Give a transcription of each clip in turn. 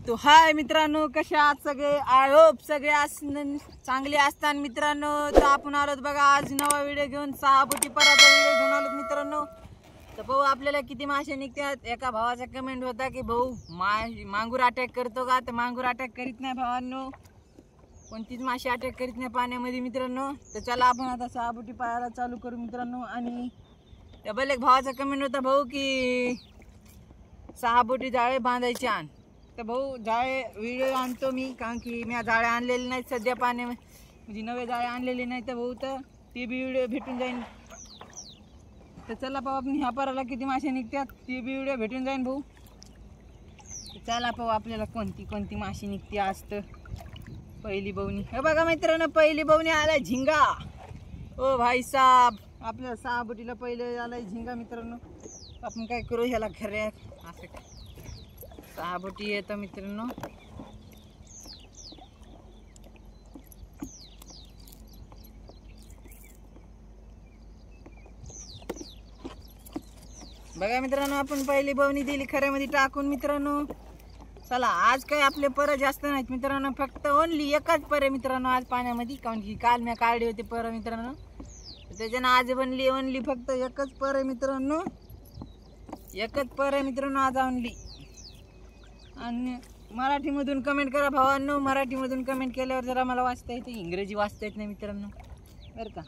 तो हाय मित्रांनो, कसे आहात सगळे? आय होप सगळे चांगले असतात मित्रांनो. तर आपण आलोत बघा आज नवा व्हिडिओ घेऊन, 6 बोटी पराचा व्हिडिओ घेऊन आलोत मित्रांनो. तर भाऊ आपल्याला किती मासे निघतात? एका भावाचा कमेंट होता की भाऊ मांगूर अटॅक करतो का? तर मांगूर अटॅक करीत नाही भावांनो, कोणतीच मासे अटॅक करीत नाही पाण्यामध्ये मित्रांनो. तर चला आपण आता 6 बोटी पाहायला चालू करू मित्रांनो. आणि डबल एक भावाचा कमेंट होता भाऊ की 6 बोटी जाळे बांधायचे आण. तर भाऊ जाळे व्हिडिओ आणतो मी, कारण की मी जाळे आणलेले नाहीत सध्या पाण्यामध्ये, म्हणजे नवे जाळे आणलेले नाही. तर भाऊ तर ते बी व्हिडिओ भेटून जाईल. तर चला पाहू आपण ह्या पाराला किती मासे निघतात, ते बी व्हिडिओ भेटून जाईल भाऊ. चला पाहू आपल्याला कोणती कोणती माशी निघते आज. तर पहिली बवणी हे बघा मित्रांनो, पहिली बवणी आलाय झिंगा. ओ भाई साहब, आपल्या 6 बोटीला पहिले आलाय झिंगा मित्रांनो. आपण काय करू ह्याला घरात असं 6 बोटी येतं मित्रांनो. बघा मित्रांनो, आपण पहिली बवणी दिली खऱ्यामध्ये टाकून मित्रांनो. चला आज काय आपले पर जास्त नाहीत मित्रांनो, फक्त ओनली एकच पर आहे मित्रांनो आज पाण्यामध्ये, कारण की काल मी काढली होती पर मित्रांनो. त्याच्यानं आज बनली ओनली फक्त एकच पर आहे मित्रांनो, एकच पर आहे मित्रांनो आज ओनली. आणि मराठीमधून कमेंट करा भावांनो, मराठीमधून कमेंट केल्यावर जरा मला वाचता येते, इंग्रजी वाचता येत नाही मित्रांनो बरं का.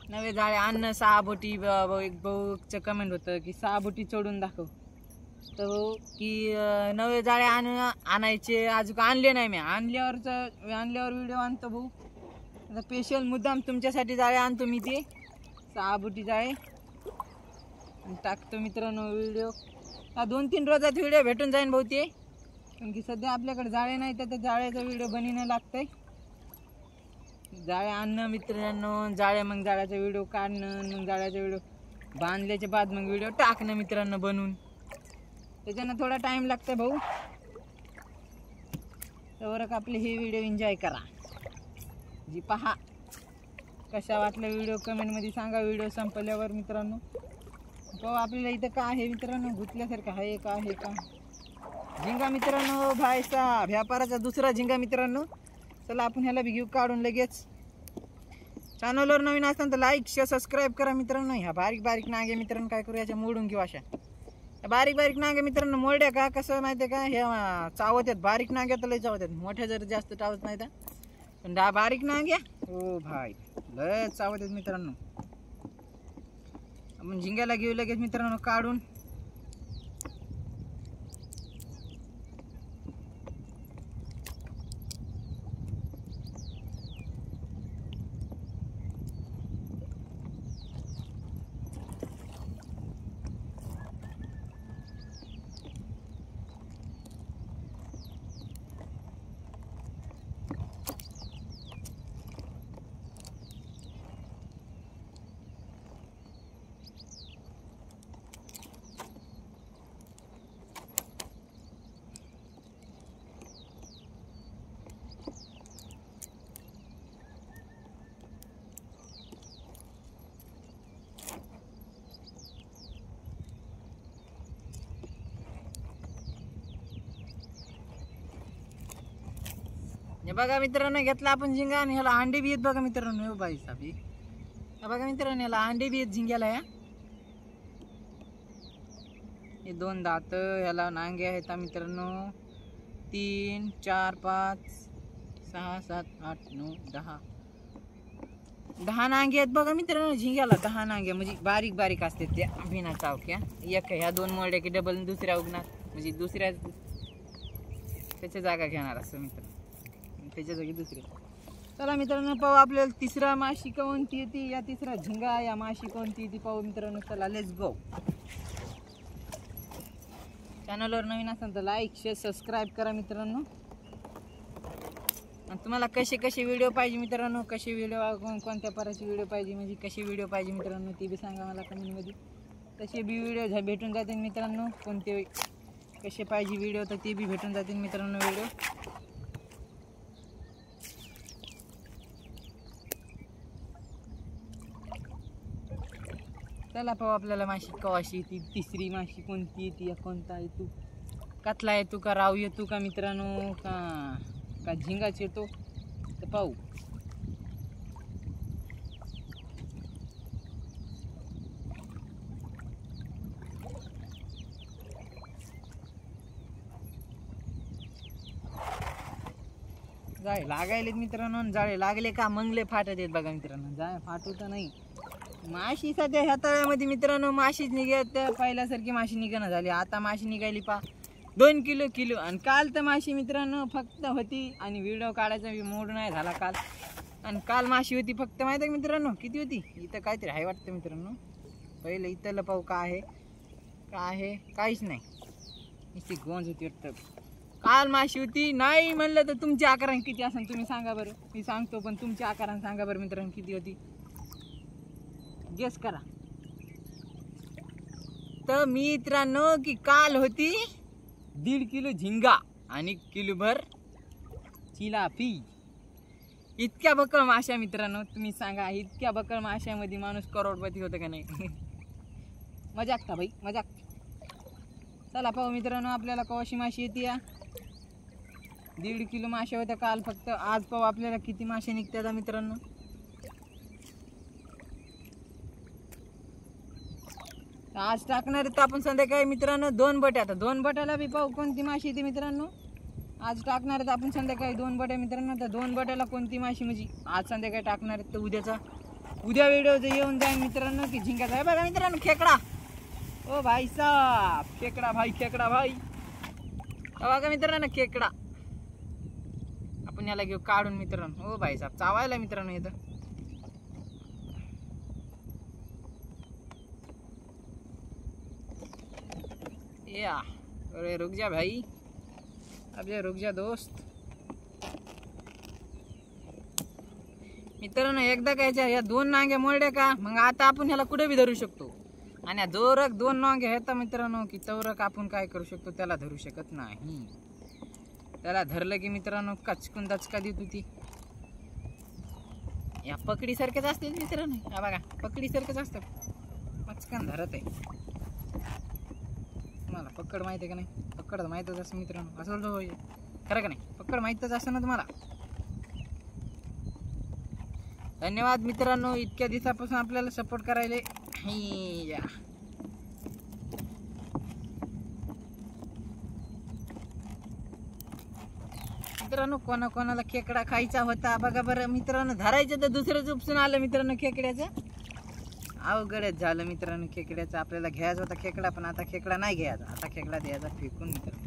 नवे जाळे अन्न 6 बोटी. एक भाऊचं कमेंट होतं की 6 बोटी चढून दाखव. तर भाऊ की नवे जाळे आणायचे, अजून आणले नाही मी. आणल्यावर व्हिडिओ आणतो भाऊ. आता स्पेशल मुद्दाम तुमच्यासाठी जाळे आणतो मी, ते 6 बोटी जाळे टाकतो मित्रांनो व्हिडिओ. 2-3 रोजात व्हिडिओ भेटून जाईन भाऊ ते, कारण की सध्या आपल्याकडे जाळे नाही. तर जाळ्याचा व्हिडिओ बनवणं लागतंय. जाळे आणणं मित्रांनो, जाळे मग जाळ्याचा व्हिडिओ काढणं, मग जाळ्याचा व्हिडिओ बांधल्याच्या बाद मग व्हिडिओ टाकणं मित्रांनो बनवून. त्याच्यानं थोडा टाइम लागतो भाऊ. तर आपले हे व्हिडिओ एन्जॉय करा जी. पहा कशा वाटलं व्हिडिओ कमेंटमध्ये सांगा व्हिडिओ संपल्यावर मित्रांनो. पाहू आपल्याला इथं काय आहे मित्रांनो, गुंतल्यासारखं आहे का, आहे का झिंगा मित्रांनो. भाई साहेब व्यापाराचा दुसरा झिंगा मित्रांनो. चला आपण ह्याला बी घेऊ काढून लगेच. चॅनलवर नवीन असताना तर लाईक शेअर सबस्क्राईब करा मित्रांनो. ह्या बारीक बारीक नागे मित्रांनो काय करू, याच्या मोडून घेऊ. अशा बारीक बारीक नागे मित्रांनो मोडल्या का, कसं माहिती आहे का, हे चावत आहेत बारीक नाग्या तर लय चावत आहेत. मोठ्या जर जास्त चावत नाही तर, पण बारीक नाग्या हो भाई लय चावत आहेत मित्रांनो. आपण झिंग्याला घेऊ लगेच मित्रांनो काढून. हे बघा मित्रांनो, घेतला आपण झिंगा. आणि ह्याला अंडे बी आहेत बघा मित्रांनो. बाई साहेब बघा मित्रांनो, ह्याला अंडे बी आहेत झिंग्याला. हे 2 दात, ह्याला नांगे आहेत मित्रांनो. 3 4 5 6 7 8 9 10 नांगे आहेत बघा मित्रांनो झिंग्याला. 10 नांगे म्हणजे बारीक बारीक असतात त्या बिना चावक्या. एक ह्या 2 मोडल्या की डबल दुसऱ्या उगणार, म्हणजे दुसऱ्या त्याच्या जागा घेणार असं मित्रांनो, त्याच्या जागी दुसरी. चला मित्रांनो पाहू आपल्याला तिसरा माशी कोणती येते, या तिसरा झिंगा या माशी कोणती येते पाहू मित्रांनो. चला लेट्स गो. चॅनलवर नवीन असाल तर लाईक शेअर सबस्क्राईब करा मित्रांनो. आणि तुम्हाला कसे व्हिडिओ पाहिजे मित्रांनो, कसे व्हिडिओ कोणत्या प्रकारचे व्हिडिओ पाहिजे, म्हणजे कसे व्हिडिओ पाहिजे मित्रांनो ते बी सांगा मला कमेंटमध्ये. तसे बी व्हिडिओ भेटून जातील मित्रांनो. कोणते कसे पाहिजे व्हिडिओ तर ते बी भेटून जातील मित्रांनो व्हिडिओ. चला पाहू आपल्याला माशी कवाशी येते, तिसरी माशी कोणती येते, कोणता येतो, कतला येतो का राव येतो का मित्रांनो, का झिंगाच येतो, तर पाहू. जाळे लागायलेत मित्रांनो, जाळे लागले का मंगले फाटत आहेत बघा मित्रांनो. जाळे फाटू तर नाही. माशी सध्या ह्या तळ्यामध्ये मित्रांनो माशीच निघत, पहिल्यासारखी माशी निघणं झाली. आता माशी निघाली 2 किलो आणि काल तर माशी मित्रांनो फक्त होती आणि व्हिडिओ काढायचा मूड नाही झाला काल. आणि काल माशी होती फक्त माहिती आहे मित्रांनो किती होती, इथं काहीतरी आहे वाटतं मित्रांनो. पहिलं इथं पाहू काय आहे, काहीच नाही, नुसती गोंज होती वाटतं. काल माशी होती. नाही म्हणलं तर तुमची आकाराने किती असेल तुम्ही सांगा बरं, मी सांगतो पण तुमची आकाराने सांगा बरं मित्रांनो किती होती, गेस करा. तर मित्रांनो की काल होती 1.5 किलो झिंगा आणि किलोभर चिलापी. इतक्या बकळ माश्या मित्रांनो, तुम्ही सांगा इतक्या बकळ माश्यामध्ये माणूस करोडपती होतं का नाही. मजाक का भाई, मजाक. चला पाहू मित्रांनो आपल्याला कवाशी माशी येते. 1.5 किलो माश्या होत्या काल फक्त. आज पाहू आपल्याला किती मासे निघतात मित्रांनो. आज टाकणार तर आपण संध्याकाळी मित्रांनो 2 बट्या. आता 2 बट्याला बी पाहू कोणती माशी येते मित्रांनो. आज टाकणार तर आपण संध्याकाळी 2 बट्या मित्रांनो. तर 2 बट्याला कोणती माशी म्हणजे आज संध्याकाळी टाकणार तर उद्या व्हिडिओ येऊन जाईल मित्रांनो की झिंगाचा आहे बघा मित्रांनो. खेकडा, ओ भाई साहब, खेकडा भाई बघा मित्रांनो खेकडा. आपण याला घेऊ काढून मित्रांनो. ओ भाई साहब चावायला मित्रांनो येतं. या अरे रुक जा भाई, अब रुक जा दोस्त. मित्रांनो एकदा कायच्या या 2 नांग्या मोडल्या का मग आता आपण ह्याला कुठे बी धरू शकतो. आणि जोरक 2 नांग्या आहेत मित्रांनो की तवरक आपण काय करू शकतो, त्याला धरू शकत नाही. त्याला धरलं की मित्रांनो कचकून दचका देत होती. या पकडी सारखेच असते मित्रांनो. या बघा पकडी सारखेच असतं, पचकन धरत आहे. तुम्हाला पकड माहिती आहे का नाही, पकड माहीतच असं मित्रांनो. असं खरं का नाही, पकड माहीतच असं ना तुम्हाला. धन्यवाद मित्रांनो इतक्या दिवसापासून आपल्याला सपोर्ट करायले. मित्रांनो कोणाला खेकडा खायचा होता बघा बरं मित्रांनो. धरायचं तर दुसरंच उपसून आलं मित्रांनो खेकड्याचं. अवघडच झालं मित्रांनो खेकड्याचं. आपल्याला घ्यायचा होता खेकडा पण आता खेकडा नाही घ्यायचा, आता खेकडा द्यायचा फेकून मित्रांनो.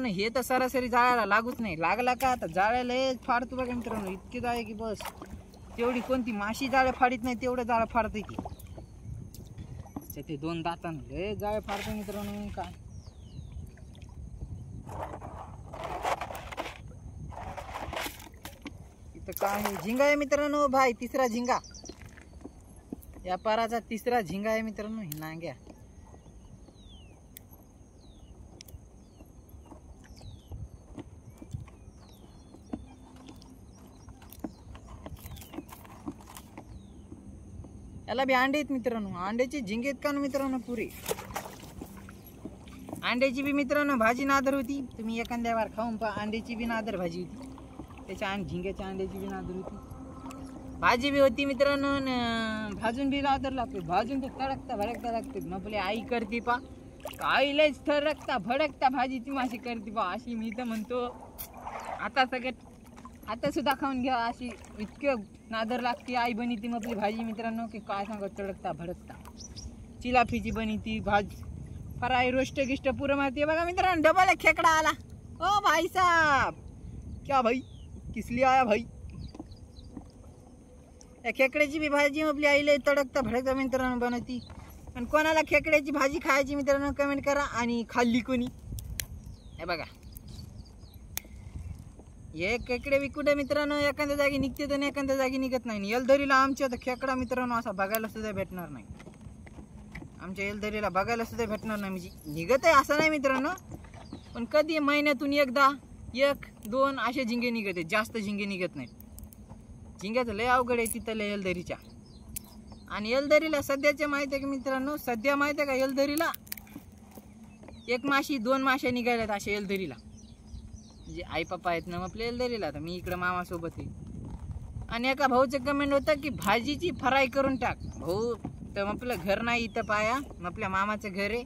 हे तर सरासरी जाळ्याला लागूच नाही. लागला का आता जाळ्याला फाडतो बघा मित्रांनो. इतके जाळे की बस. तेवढी कोणती माशी जाळे फाडीत नाही तेवढं जाळं फाडते की. ते 2 दातांना जाळे फाडतो मित्रांनो. काय काय झिंगा आहे मित्रांनो भाई, 3रा झिंगा. या पाराचा 3रा झिंगा आहे मित्रांनो. ही नांग्या याला बी अंडे आहेत मित्रांनो. अंड्याची झिंगे आहेत का मित्रांनो पुरी. अंड्याची बी मित्रांनो भाजी नादर होती. तुम्ही एखाद्या वार खाऊन पहा, अंड्याची बी नादर भाजी होती. त्याच्या झिंग्याच्या अंड्याची बी नादर होती, भाजी बी होती मित्रांनो. भाजून बी नादर लागते. भाजून तर तडकता भडकता लागते. मग आपली आई करते पा, आईलाच थरकता भडकता भाजीची माशी करते पा. अशी मी तर म्हणतो आता सुद्धा खाऊन घ्या. अशी इतकं नादर लागते आई बनी ती मग आपली भाजी मित्रांनो की काय सांगत. तडकता भडकता चिलाफीची बनी ती भाजी. फ्राय रोस्ट गिस्ट पुरं मारते बघा मित्रांनो. डबल खेकडा आला. ओ भाई साहब क्या भाई किस लिए आया भाई. या खेकड्याची बी भाजी आपली आईला तडकता भडकता मित्रांनो बनवती. आणि कोणाला खेकड्याची भाजी खायची मित्रांनो कमेंट करा. आणि खाल्ली कोणी हे बघा. हे खेकडे बी कुठे मित्रांनो एखाद्या जागी निघते तर एखाद्या जागी निघत नाही. येलदरीला आमच्या तर खेकडा मित्रांनो असा बघायला सुद्धा भेटणार नाही. आमच्या येलदरीला बघायला सुद्धा भेटणार नाही. म्हणजे निघत आहे असं नाही मित्रांनो, पण कधी महिन्यातून एकदा 1-2 असे झिंगे निघत आहेत. जास्त झिंगे निघत नाहीत. झिंग्याचं लय अवघड आहे तिथं लय येलदरीच्या. आणि येलदरीला सध्याच्या माहिती आहे का मित्रांनो, सध्या माहिती आहे का येलदरीला एक माशी 2 माश्या निघाल्यात अशा येलदरीला. म्हणजे आई पप्पा आहेत ना आपल्या येलदरीला, आता मी इकडं मामासोबत आहे. आणि एका भाऊचं कमेंट होतं की भाजीची फ्राय करून टाक. भाऊ तर आपलं घर नाही इथं पाया, आपल्या मामाचं घर आहे,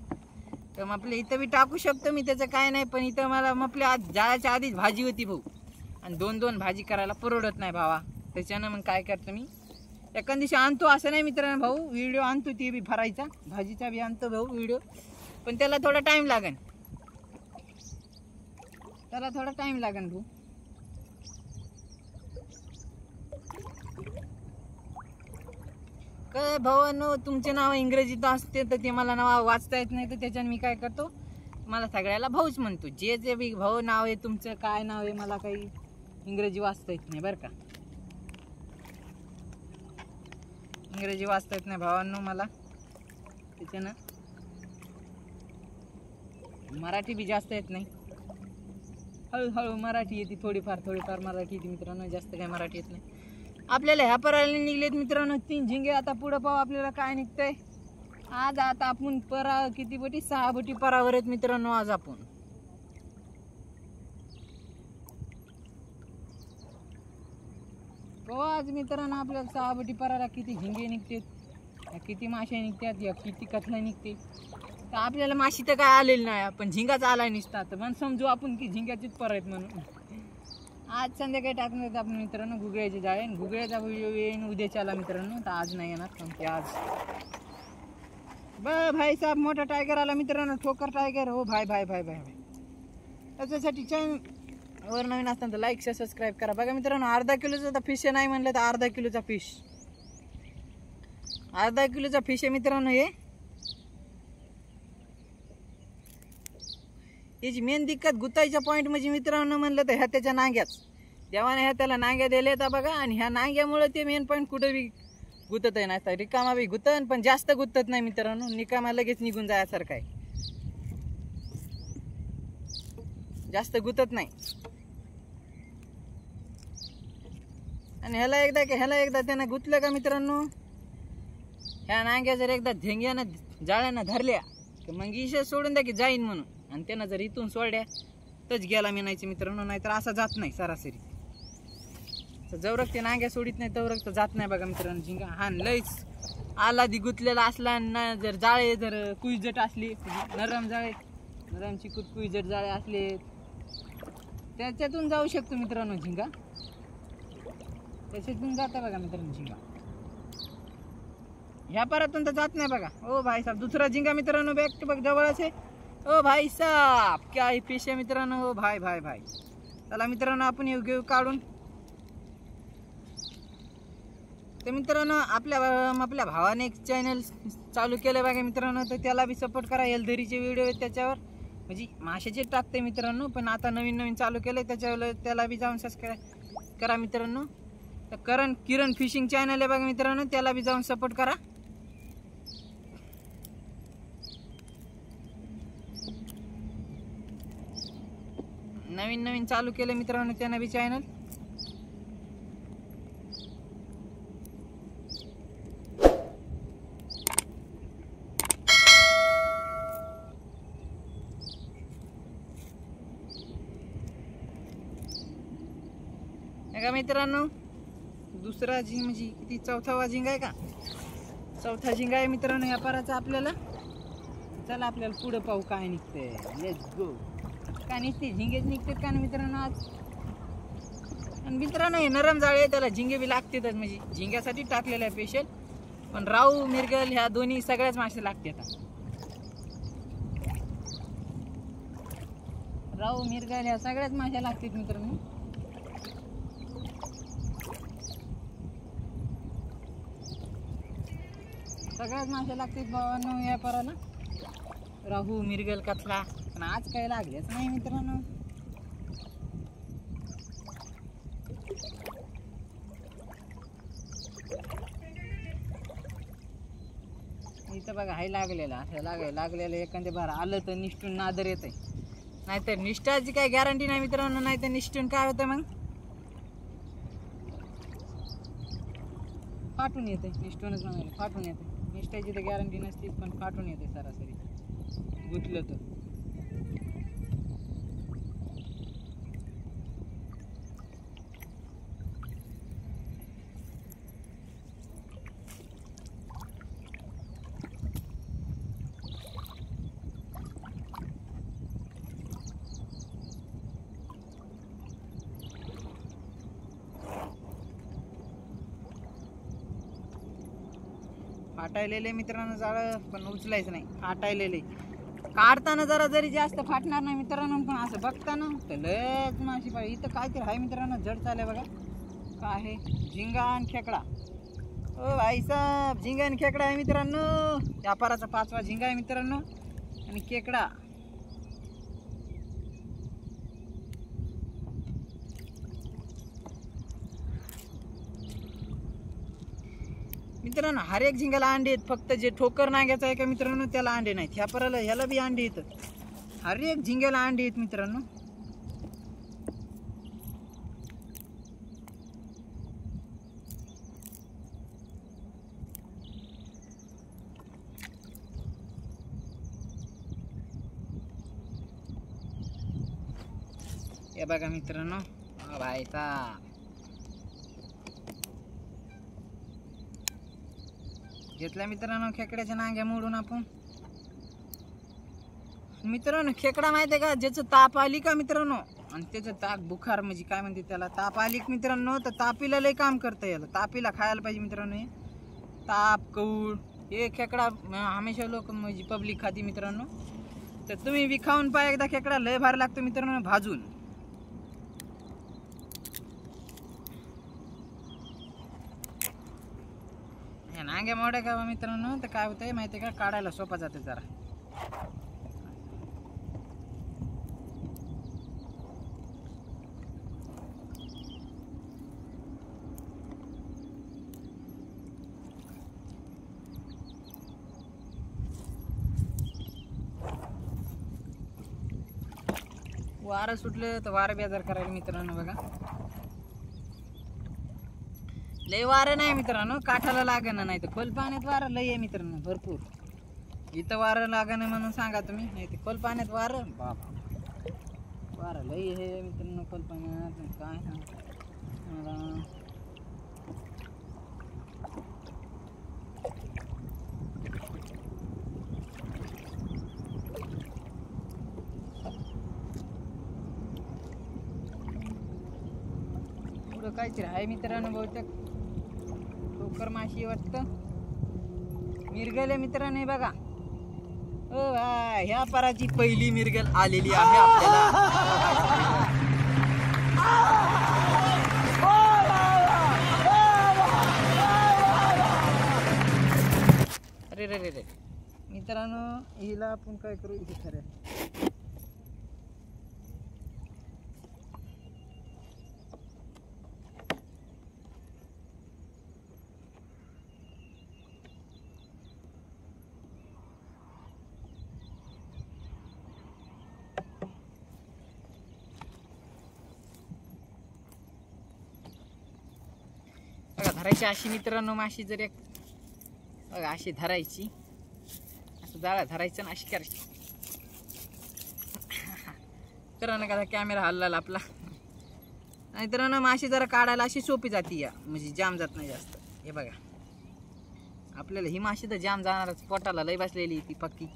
तर आपल्या इथं बी टाकू शकतो मी, त्याचं काय नाही. पण इथं मला आपल्या आज जायच्या आधीच भाजी होती भाऊ, आणि 2-2 भाजी करायला परवडत नाही भावा. त्याच्यानं मग काय करतो मी एखाद दिवशी आणतो, असं नाही मित्रांनो भाऊ, व्हिडिओ आणतो ते बी भरायचा, भाजीचा बी आणतो भाऊ व्हिडिओ. पण त्याला थोडा टाईम लागेल, भाऊ. काय भावांनो, तुमचे नाव इंग्रजीत असते तर ते मला नाव वाचता येत नाही, तर त्याच्यानं मी काय करतो, मला सगळ्याला भाऊच म्हणतो. जे जे बी भाऊ नाव आहे तुमचं, काय नाव आहे, मला काही इंग्रजी वाचता येत नाही बरं का. इंग्रजी वाचता येत नाही भावांनो मला, त्याच्यानं मराठी बी जास्त येत नाही. हळूहळू मराठी येते, थोडीफार मराठी येते मित्रांनो, जास्त काय मराठी येत नाही. आपल्याला ह्या पराला निघलेत मित्रांनो 3 झिंगे. आता पुढं पाहू आपल्याला काय निघतंय. आज आता आपण परा किती बोटी, 6 बोटी परावर आहेत मित्रांनो आज आपण. आज मित्रांनो आपल्याला 6 बोटी पराला किती झिंगे निघतात, किती मासे निघतात, या किती कथला निघते. तर आपल्याला माशी तर काय आलेली नाही, पण झिंगाच आलाय निसता. तर पण समजू आपण की झिंग्याचीच पर आहेत म्हणून. आज संध्याकाळी टाकणार आपण मित्रांनो घुगळ्याचे जाळे. घुगळ्याचा व्हिडिओ येईन उद्याच्याला मित्रांनो, तर आज नाही येणार कारण की आज भाई साहेब मोठा टायगर आला मित्रांनो, ठोकर टायगर. हो भाई. त्याच्यासाठी चॅनल वर नवीन असताना तर लाईक सबस्क्राईब करा. बघा मित्रांनो, अर्धा किलोचा तर फिश नाही म्हणलं तर अर्धा किलोचा फिश आहे मित्रांनो. याची मेन दिक्कत गुतायच्या पॉईंट म्हणजे मित्रांनो म्हणलं तर ह्या त्याच्या नांग्याच देवाने ह्या त्याला नांग्या दिल्या तर बघा. आणि ह्या नांग्यामुळे ते मेन पॉईंट कुठं बी गुतत आहे ना, रिकामा बी गुतन पण जास्त गुतत नाही मित्रांनो, निकामा लगेच निघून जायसारखं आहे, जास्त गुतत नाही. आणि ह्याला एकदा त्यानं गुतलं का मित्रांनो, ह्या नांग्या जर एकदा झेंग्यानं जाळ्यानं धरल्या तर मग इशे सोडून द्या की जाईन म्हणून. आणि त्यानं जर इथून सोडल्या तच गेला म्हणायचं मित्रांनो, नाहीतर असा जात नाही सरासरी. जवरक ते नांग्या सोडित नाही तवरक तर जात नाही बघा मित्रांनो झिंगा. हा लईच आलादी गुतलेला असला ना, जर जाळे जर कुईजट असली, नरम जाळे, नरम चिकूट कुईजट जाळे असले त्याच्यातून जाऊ शकतो मित्रांनो झिंगा, त्याच्यातून जाता बघा मित्रांनो झिंगा. ह्या पारातून तर जात नाही बघा. ओ भाई साहेब दुसरा झिंगा मित्रांनो बॅक टू बॅक जवळच आहे. ओ भाई साहेब क्या आहे फिश आहे मित्रांनो. ओ भाई. चला मित्रांनो आपण येऊ घेऊ काढून. तर मित्रांनो आपल्या भावाने एक चॅनल चालू केलं बघा मित्रांनो, तर त्याला बी सपोर्ट करा. येलदरीचे व्हिडिओ आहेत त्याच्यावर, म्हणजे माशाचे टाकते मित्रांनो, पण आता नवीन चालू केलं त्याच्यावर, त्याला बी जाऊन सबस्क्राईब करा मित्रांनो. तर किरण फिशिंग चॅनल आहे बघा मित्रांनो, त्याला बी जाऊन सपोर्ट करा. नवीन चालू केलं मित्रांनो त्यानं बी चॅनल. का मित्रांनो दुसरा झिंग म्हणजे किती, चौथावा झिंग आहे का, चौथा झिंग आहे मित्रांनो या पाराचा आपल्याला. चला आपल्याला पुढे पाहू काय निघतंय. Let's go. काय निघते झिंगेच निघतात का मित्रांनो आज. आणि मित्रांनो हे नरम जाळे त्याला झिंगे बी लागतातच, म्हणजे झिंग्यासाठी टाकलेलं आहे स्पेशल. पण राऊ मिरगल ह्या दोन्ही सगळ्याच मासे लागतात. राऊ मिरगल ह्या सगळ्याच मासे लागतात मित्रांनो. सगळ्याच मासे लागतात भावांनो या पाराला, राहू मिरगल कथला. पण आज काही लागलेच नाही मित्रांनो. इथं बघा हाय लागलेला, असं लागलेलं एखादे बार आलं तर निष्ठून नादर येत आहे, नाहीतर निष्ठाची काही गॅरंटी नाही मित्रांनो. नाहीतर निष्ठून काय होतं मग फाटून येते. निष्ठूनच म्हणाले फाटून येते. निष्ठाची तर गॅरंटी नसतीच, पण फाटून येते सरासरी गुतलं तर. फाटायलेले मित्रांनो जाळं, पण उचलायचं नाही. फाटायलेले काढताना जरी जास्त फाटणार नाही मित्रांनो, पण असं बघताना तर लयच माशी पाहिजे. इथं काहीतरी आहे मित्रांनो, जड चालय बघा. काय आहे? झिंगा आणि खेकडा. ओ भाई साहेब, झिंगा आणि खेकडा आहे मित्रांनो. व्यापाराचा 5वा झिंगा आहे मित्रांनो आणि खेकडा. मित्रांनो हर एक झिंगाला अंडे आहेत. फक्त जे ठोकर नाग्याचं आहे का मित्रांनो त्याला अंडे नाहीत. ह्या पराला ह्याला बी अंडे येतात. हर एक झिंग्याला अंडे आहेत मित्रांनो. हे बघा मित्रांनो, भाई साहेब घेतल्या मित्रांनो खेकड्याच्या नांग्या मोडून आपण. मित्रांनो खेकडा माहिती आहे का, ज्याचं ताप आली का मित्रांनो, आणि त्याचं ताक बुखार म्हणजे काय म्हणते त्याला, ताप आली की मित्रांनो, तर तापीला लय काम करतं. याला तापीला खायला पाहिजे मित्रांनो. हे ताप कौळ हे खेकडा हमेशा लोक म्हणजे पब्लिक खाती मित्रांनो. तर तुम्ही बी खाऊन पहा एकदा. खेकडा लय भारी लागतो मित्रांनो भाजून. नांग्या मोड्या का मित्रांनो, तर काय होतंय माहिती आहे का, काढायला सोपा जाते जरा. वारं सुटलं तर वारं बेजार करायला मित्रांनो बघा. लय वारं नाही मित्रांनो, काठाला लागणं नाही तर खोल पाण्यात वारं लय आहे मित्रांनो भरपूर. इथं वारं लागणं म्हणून सांगा तुम्ही, नाही तर खोल पाण्यात वारं बाबा वारं लय आहे मित्रांनो खोल पाण्यात. काय सांग पुढं काहीतरी आहे मित्रांनो. बहुतेक ठोकर माशी वाटतं. मिरगल मित्रांनो हे बघा. ओ ह्या पराची पहिली मिरगल आलेली आहे आपल्याला. अरे रे रे रे मित्रांनो, हिला आपण काय करू इथे खरं. धरायची अशी मित्रांनो माशी. जर एक बघा अशी धरायची, असं जाळा धरायचं आणि अशी करायची. करा ना का कॅमेरा हल्ला आपला. मित्रांनो माशी जरा काढायला अशी सोपी जाती या, म्हणजे जाम जात नाही जास्त. हे बघा आपल्याला ही माशी तर जाम जाणारच. पोटाला लय बसलेली ती पक्की.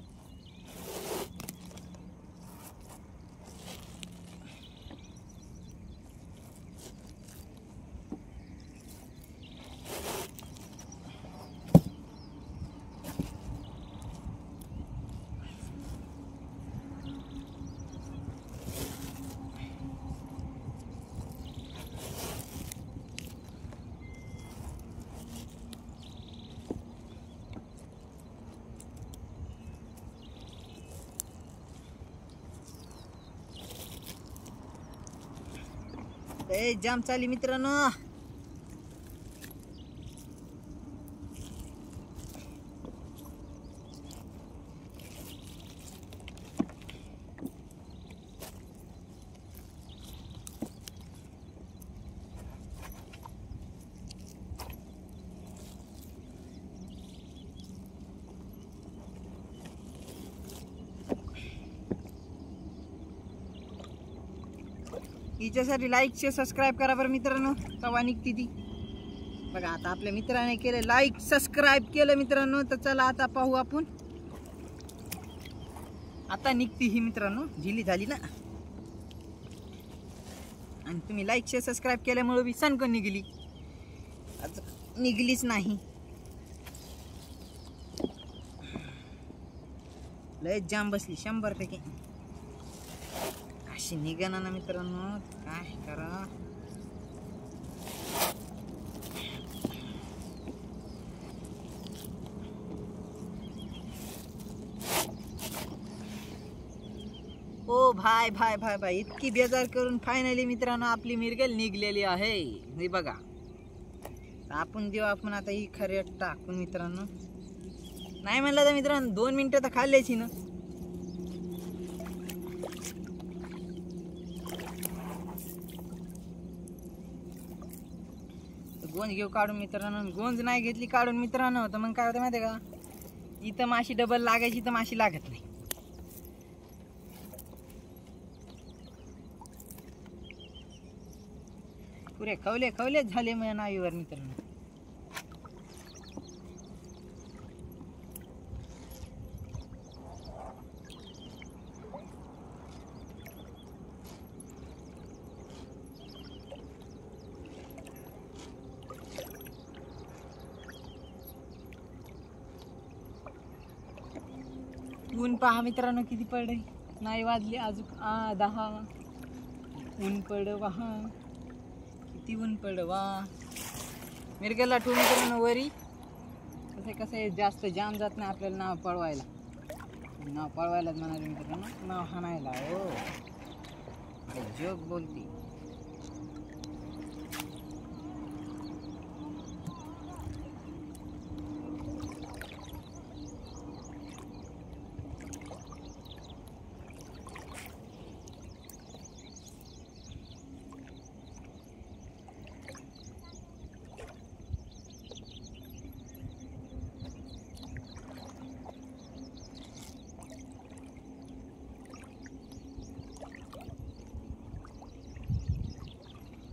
जाम चाली मित्रांनो. हिच्यासाठी लाईक शेअर सबस्क्राईब करा बरं मित्रांनो, तवा निघती ती बघा. आता आपल्या मित्राने केलं लाईक सबस्क्राईब केलं मित्रांनो. तर चला आता पाहू आपण. आता निघती ही मित्रांनो, झिली झाली ना. आणि तुम्ही लाईक शेअर सबस्क्राईब केल्यामुळे बी सनकन निघली, आज निघलीच नाही. लय जाम बसली 100%. अशी निघाना ना मित्रांनो, काय करा. ओ भाई भाई भाई भाई, इतकी बेजार करून फायनली मित्रांनो आपली मिरगेल निघलेली आहे. हे बघा, आपण देऊ आपण आता ही खऱ्यात टाकून मित्रांनो. नाही म्हणलं तर मित्रांनो 2 मिनिटं तर खाल्ल्याची ना. गोंज घेऊ काढून मित्रांनो. गोंज नाही घेतली काढून मित्रांनो तर मग काय होतं माहिती आहे का, इथं माशी डबल लागायची तर माशी लागत नाही. पुरे खवले खवलेच झाले माझ्या नावीवर मित्रांनो. ऊन पहा मित्रांनो किती पडले. नाही वाजले अजून 10. ऊन पड वाहा, किती ऊन पड वा. मिरगेला ठेवून मित्रांनो वरी कसं आहे, जास्त जाम जात नाही आपल्याला नाव पळवायला. नाव पळवायलाच म्हणाले मित्रांनो, नाव हाणायला. हो जोक बोलती.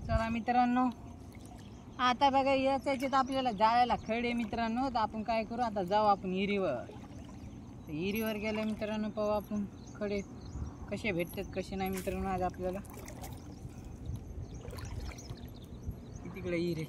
चला मित्रांनो, आता बघा याच्यात आपल्याला जायला खडे मित्रांनो. तर आपण काय करू, आता जाऊ आपण हिरीवर. हिरीवर गेल्या मित्रांनो पाहू आपण खडे कसे भेटतात कसे नाही मित्रांनो. आज आपल्याला तिकडे हिरे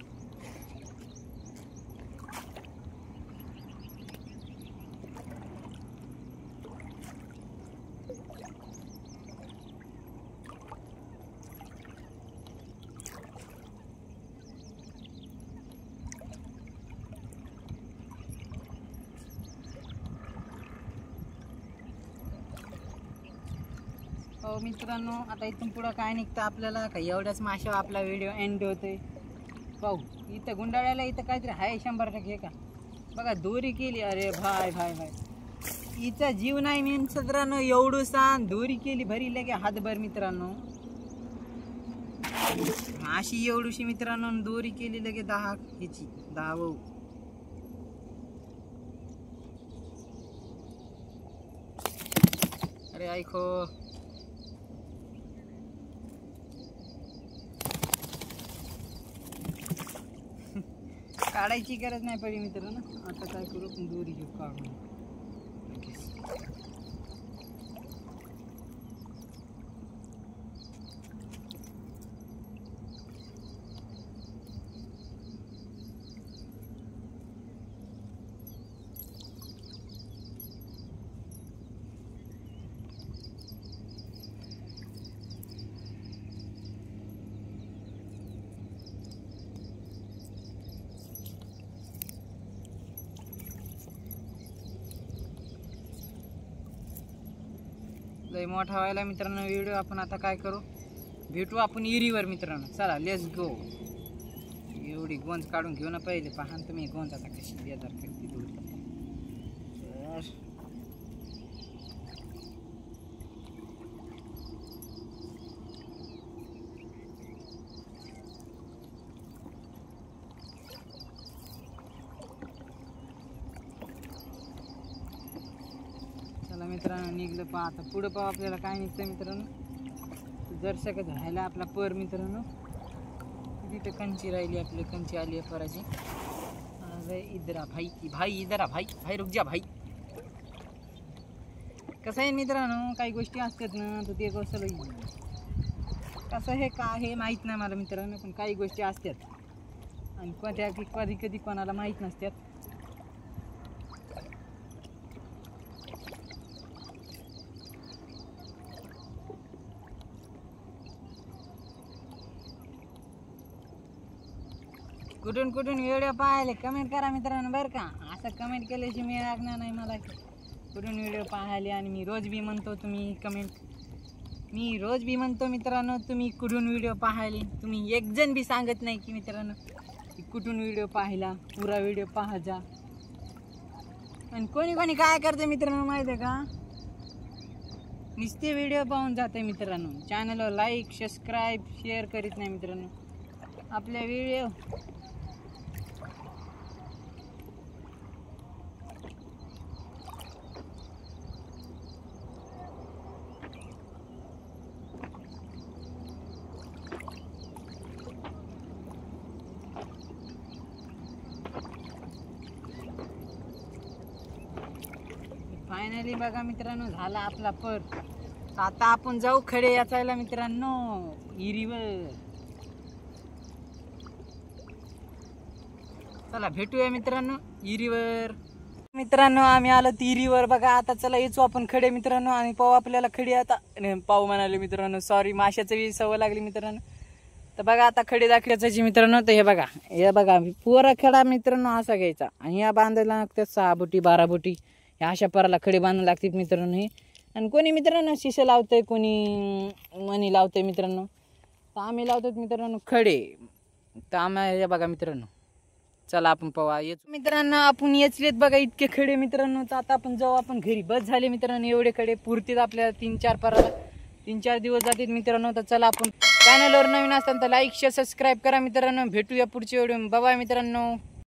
हो मित्रांनो. आता इथून पुढं काय निघतं आपल्याला का, एवढ्याच माशावर आपला व्हिडिओ एंड होतोय. पाहू इथं गुंडाळ्याला इथं काहीतरी आहे 100% का. बघा दोरी केली. अरे भाई भाई भाई, हिचा जीव नाही मित्रांनो. एवढं सांग दोरी केली भरी लगे हातभर मित्रांनो. अशी एवढीशी मित्रांनो दोरी केली लगे 10 ह्याची 10 भाऊ. अरे ऐको, काढायची गरज नाही पडली मित्रांनो. आता काय करू, पण दोरी घेऊ काढून. लय मोठा व्हायला मित्रांनो व्हिडिओ. आपण आता काय करू, भेटू आपण इरीवर मित्रांनो. चला लेट्स गो. एवढी गोंज काढून घेऊ ना पहिले. पहा तुम्ही गोंज आता कशी बेजार करते दूर. मित्रांनो निघलं पहा. आता पुढं पाहू आपल्याला काय निघतं मित्रांनो. जरसं राहिला आपला पर मित्रांनो. तिथे कंची राहिली आपली, कंची आली आहे पराची. अरे इधरा भाई, भाई इधरा भाई, भाई रुक जा भाई. कसं आहे मित्रांनो, काही गोष्टी असतात ना तर ते कसं हे का हे माहीत नाही मला मित्रांनो, पण काही गोष्टी असतात आणि कधी कधी कोणाला माहीत नसतात. कुठून कुठून व्हिडिओ पाहायला कमेंट करा मित्रांनो बरं का. असं कमेंट केल्याशी मी लागणार नाही मला कुठून व्हिडिओ पाहायले. आणि मी रोज बी म्हणतो तुम्ही कमेंट, मी रोज बी म्हणतो मित्रांनो तुम्ही कुठून व्हिडिओ पाहायले. तुम्ही एक जण बी सांगत नाही की मित्रांनो कुठून व्हिडिओ पाहिला, पुरा व्हिडिओ पाहायचा. आणि कोणी कोणी काय करते मित्रांनो माहिती आहे का, नुसते व्हिडिओ पाहून जाते मित्रांनो. चॅनलवर लाईक सबस्क्राईब शेअर करीत नाही मित्रांनो. आपल्या व्हिडिओ फायनली बघा मित्रांनो झाला आपला पर. आता आपण जाऊ खडे याचायला मित्रांनो विहिरीवर. चला भेटूया मित्रांनो विहिरीवर. मित्रांनो आम्ही आलो विहिरीवर बघा. आता चला यायचो आपण खडे मित्रांनो. आणि पाहू आपल्याला खडी आता पाहू म्हणाले मित्रांनो, सॉरी माशाचं बी सवय लागली मित्रांनो. तर बघा आता खडे दाखवायची मित्रांनो. तर हे बघा पुरा खडा मित्रांनो असा घ्यायचा आणि या बांधायला लागतात 6 बोटी 12 बोटी. ह्या अशा पराला खडे बांधायला लागतात मित्रांनो हे. आणि कोणी मित्रांनो शिसे लावतंय, कोणी मणी लावतंय मित्रांनो. तर आम्ही लावतो मित्रांनो खडे. तर आम्ही हे बघा मित्रांनो, चला आपण पवा येत मित्रांनो. आपण येचलेत बघा इतके खडे मित्रांनो. तर आता आपण जाऊ आपण घरी. बस झाले मित्रांनो एवढे खडे पुरतील आपल्याला 3-4 पराला. 3-4 दिवस जातील मित्रांनो. तर चला आपण चॅनलवर नवीन असताना तर लाईक शेअर सबस्क्राईब करा मित्रांनो. भेटूया पुढच्या व्हिडिओ. बाय मित्रांनो.